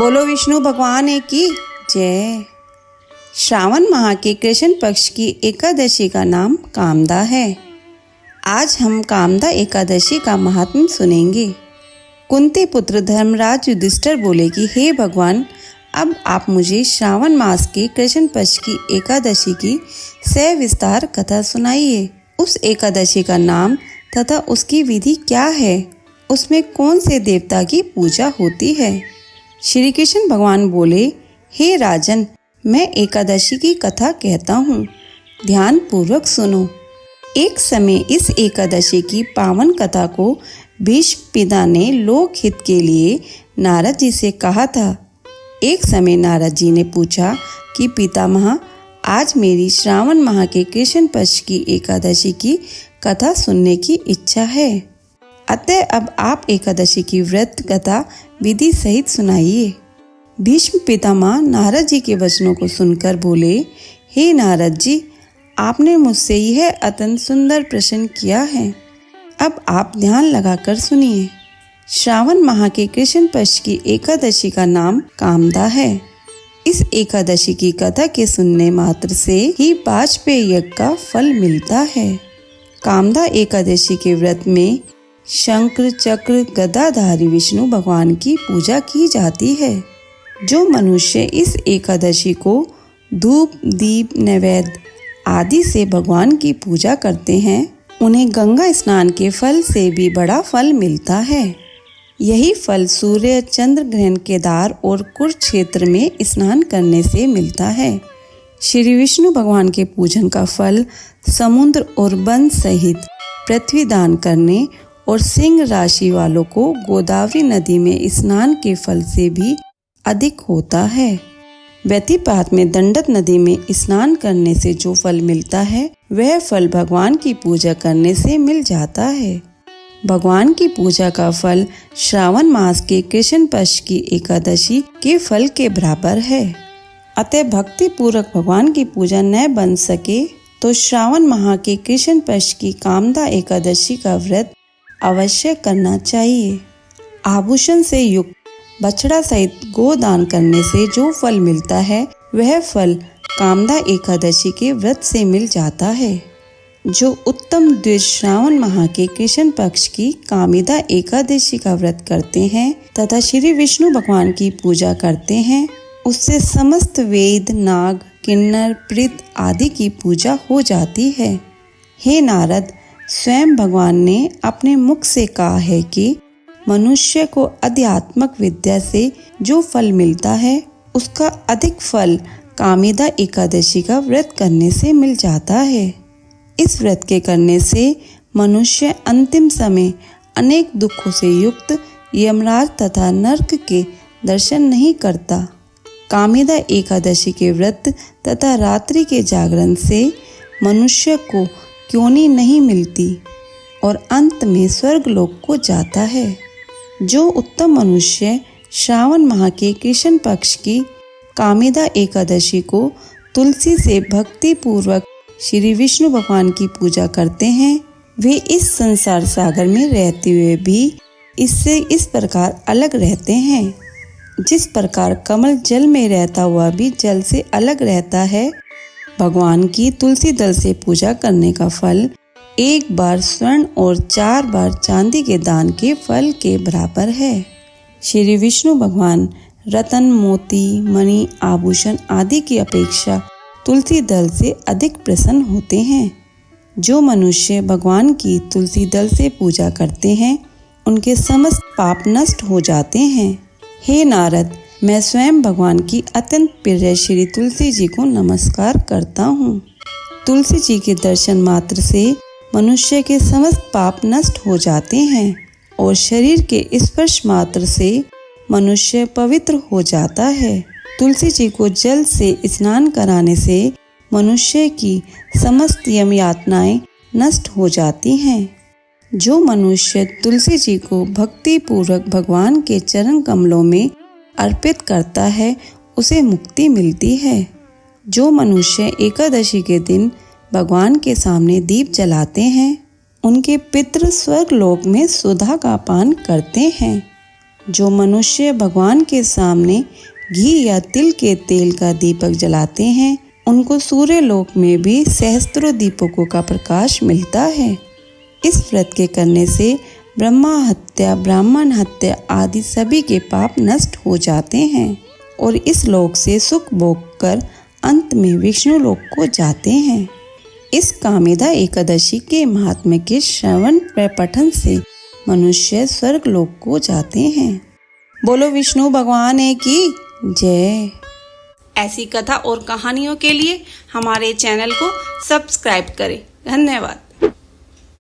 बोलो विष्णु भगवान की जय। श्रावण माह के कृष्ण पक्ष की एकादशी का नाम कामदा है। आज हम कामदा एकादशी का महात्म्य सुनेंगे। कुंती पुत्र धर्मराज युधिष्ठिर बोले कि हे भगवान, अब आप मुझे श्रावण मास के कृष्ण पक्ष की एकादशी की सविस्तार कथा सुनाइए। उस एकादशी का नाम तथा उसकी विधि क्या है, उसमें कौन से देवता की पूजा होती है। श्री कृष्ण भगवान बोले, हे राजन, मैं एकादशी की कथा कहता हूँ, ध्यान पूर्वक सुनो। एक समय इस एकादशी की पावन कथा को भीष्म पिता ने लोक हित के लिए नारद जी से कहा था। एक समय नारद जी ने पूछा कि पितामह, आज मेरी श्रावण माह के कृष्ण पक्ष की एकादशी की कथा सुनने की इच्छा है, अतः अब आप एकादशी की व्रत कथा विधि सहित सुनाइए। भीष्म पितामह नारद जी के वचनों को सुनकर बोले, हे नारद जी, आपने मुझसे यह अत्यंत सुंदर प्रश्न किया है। अब आप ध्यान लगाकर सुनिए। श्रावण माह के कृष्ण पक्ष की एकादशी का नाम कामदा है। इस एकादशी की कथा के सुनने मात्र से ही वाजपेय यज्ञ का फल मिलता है। कामदा एकादशी के व्रत में शंकर चक्र गदाधारी विष्णु भगवान की पूजा की जाती है। जो मनुष्य इस एकादशी को धूप दीप नैवेद्य आदि से भगवान की पूजा करते हैं, उन्हें गंगा स्नान के फल से भी बड़ा फल मिलता है। यही फल सूर्य चंद्र ग्रहण केदार और कुरुक्षेत्र में स्नान करने से मिलता है। श्री विष्णु भगवान के पूजन का फल समुद्र और वन सहित पृथ्वी दान करने और सिंह राशि वालों को गोदावरी नदी में स्नान के फल से भी अधिक होता है। व्यतिपात में दंडक नदी में स्नान करने से जो फल मिलता है, वह फल भगवान की पूजा करने से मिल जाता है। भगवान की पूजा का फल श्रावण मास के कृष्ण पक्ष की एकादशी के फल के बराबर है। अतः भक्ति पूर्वक भगवान की पूजा न बन सके तो श्रावण माह के कृष्ण पक्ष की कामदा एकादशी का व्रत अवश्य करना चाहिए। आभूषण से युक्त बछड़ा सहित गोदान करने से जो फल मिलता है, वह फल कामदा एकादशी के व्रत से मिल जाता है। जो उत्तम द्विज श्रावण माह के कृष्ण पक्ष की कामिदा एकादशी का व्रत करते हैं तथा श्री विष्णु भगवान की पूजा करते हैं, उससे समस्त वेद नाग किन्नर प्रीत आदि की पूजा हो जाती है। हे नारद, स्वयं भगवान ने अपने मुख से कहा है कि मनुष्य को आध्यात्मिक विद्या से जो फल मिलता है, उसका अधिक फल कामिदा एकादशी का व्रत करने से मिल जाता है। इस व्रत के करने से मनुष्य अंतिम समय अनेक दुखों से युक्त यमराज तथा नरक के दर्शन नहीं करता। कामिदा एकादशी के व्रत तथा रात्रि के जागरण से मनुष्य को क्योनी नहीं मिलती और अंत में स्वर्ग लोक को जाता है। जो उत्तम मनुष्य श्रावण माह के कृष्ण पक्ष की कामिदा एकादशी को तुलसी से भक्ति पूर्वक श्री विष्णु भगवान की पूजा करते हैं, वे इस संसार सागर में रहते हुए भी इससे इस प्रकार अलग रहते हैं। जिस प्रकार कमल जल में रहता हुआ भी जल से अलग रहता है, भगवान की तुलसी दल से पूजा करने का फल एक बार स्वर्ण और 4 बार चांदी के दान के फल के बराबर है। श्री विष्णु भगवान रतन मोती मणि आभूषण आदि की अपेक्षा तुलसी दल से अधिक प्रसन्न होते हैं। जो मनुष्य भगवान की तुलसी दल से पूजा करते हैं, उनके समस्त पाप नष्ट हो जाते हैं। हे नारद, मैं स्वयं भगवान की अत्यंत प्रिय श्री तुलसी जी को नमस्कार करता हूँ। तुलसी जी के दर्शन मात्र से मनुष्य के समस्त पाप नष्ट हो जाते हैं और शरीर के स्पर्श मात्र से मनुष्य पवित्र हो जाता है। तुलसी जी को जल से स्नान कराने से मनुष्य की समस्त यम यातनाएं नष्ट हो जाती हैं। जो मनुष्य तुलसी जी को भक्ति पूर्वक भगवान के चरण कमलों में अर्पित करता है, उसे मुक्ति मिलती है। जो मनुष्य एकादशी के दिन भगवान के सामने दीप जलाते हैं, उनके पितृ स्वर्ग लोक में सुधा का पान करते हैं। जो मनुष्य भगवान के सामने घी या तिल के तेल का दीपक जलाते हैं, उनको सूर्य लोक में भी सहस्त्रों दीपकों का प्रकाश मिलता है। इस व्रत के करने से ब्रह्मा हत्या, ब्राह्मण हत्या आदि सभी के पाप नष्ट हो जाते हैं और इस लोक से सुख भोग कर अंत में विष्णु लोक को जाते हैं। इस कामिदा एकादशी के महात्म्य के श्रवण व पठन से मनुष्य स्वर्ग लोक को जाते हैं। बोलो विष्णु भगवान की जय। ऐसी कथा और कहानियों के लिए हमारे चैनल को सब्सक्राइब करें। धन्यवाद।